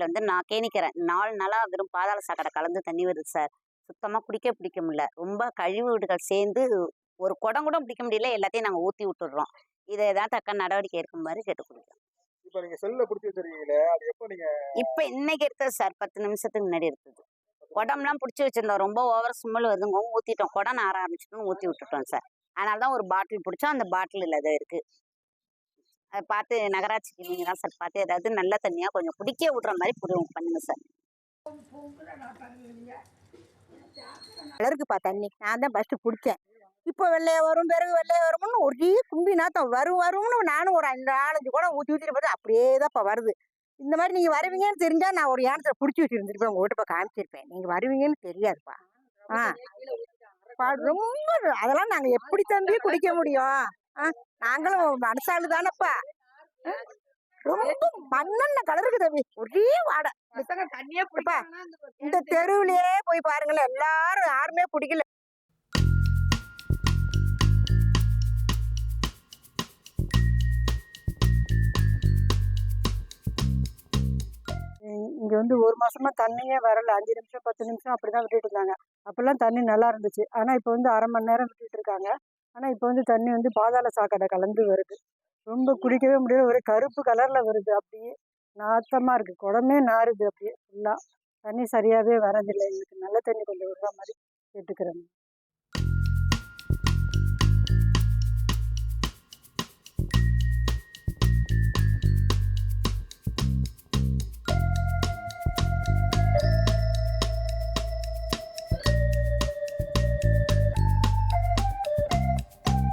ஏரியாவில் வந்து நான் கேணிக்கிறேன் 4 நாளாக வெறும் பாதாள சாக்கடை கலந்து தண்ணி வருது சார். சுத்தமாக பிடிக்க முடியல. ரொம்ப கழிவு வீடுகள் சேர்ந்து ஒரு குடம் கூட பிடிக்க முடியல. எல்லாத்தையும் நாங்கள் ஊற்றி விட்டுடுறோம். இதை தான் தக்க நடவடிக்கை இருக்குமாறு கேட்டுக்கொள்கிறோம். இப்ப நீங்க செல்ல பிடிச்சி வச்சிருக்கீங்களே, அது எப்போ நீங்க? இப்போ இன்னைக்கு எடுத்தது சார், 10 நிமிஷத்துக்கு முன்னாடி எடுத்தது. குடம்லாம் பிடிச்சி வச்சிருந்தோம். ரொம்ப ஓவர் ஸ்மெல் வருதுங்க, ஊற்றிட்டோம். குடம் நார ஆரம்பிச்சிட்டோம், ஊற்றி விட்டுட்டோம் சார். அதனால தான் ஒரு பாட்டில் பிடிச்சோம். அந்த பாட்டில் அதை இருக்கு. அதை பார்த்து நகராட்சிக்கு நீங்கள் தான் சார் பார்த்து ஏதாவது நல்ல தண்ணியாக கொஞ்சம் குடிக்க விட்ற மாதிரி பண்ணுங்க சார். இருக்குப்பா தண்ணி. நான் தான் ஃபஸ்ட்டு பிடிச்சேன். இப்போ வெள்ளைய வரும், பிறகு வெள்ளைய வரும்னு ஒரே கும்பி நாத்தம் வரும்னு நானும் ஒரு 4-5 குடம் ஊற்றி ஊற்றிட்டு பார்த்தா அப்படியே தான்ப்பா வருது. இந்த மாதிரி நீங்கள் வருவீங்கன்னு தெரிஞ்சா நான் ஒரு யானத்தில் பிடிச்சி வச்சுருந்துருப்பேன், உங்கள்கிட்ட இப்போ காமிச்சிருப்பேன். நீங்கள் வருவீங்கன்னு தெரியாதுப்பா. ரொம்ப அதெல்லாம் நாங்கள் எப்படி தம்பி குடிக்க முடியும்? நாங்களும் மனசாலு தானப்பா. ரொம்ப மண்ணெண்ண கலருக்கு தம்பி, ஒரே வாடை. இந்த தெருவுலயே போய் பாருங்களேன், எல்லாரும் யாருமே பிடிக்கல. இங்க வந்து 1 மாசமா தண்ணியே வரல. 5 நிமிஷம் 10 நிமிஷம் அப்படிதான் விட்டுட்டு இருந்தாங்க. அப்பெல்லாம் தண்ணி நல்லா இருந்துச்சு. ஆனா இப்போ வந்து 1/2 மணி நேரம் விட்டுட்டு இருக்காங்க. ஆனா இப்போ வந்து தண்ணி வந்து பாதாள சாக்கடை கலந்து வருது. ரொம்ப குடிக்கவே முடியல. ஒரு கருப்பு கலர்ல வருது. அப்படியே நாத்தமா இருக்கு. குடமே நாறுது அப்படியே ஃபுல்லா. தண்ணி சரியாவே வரதில்லை. எங்களுக்கு நல்ல தண்ணி கொஞ்சம் விடுற மாதிரி கேட்டுக்கிறேன்.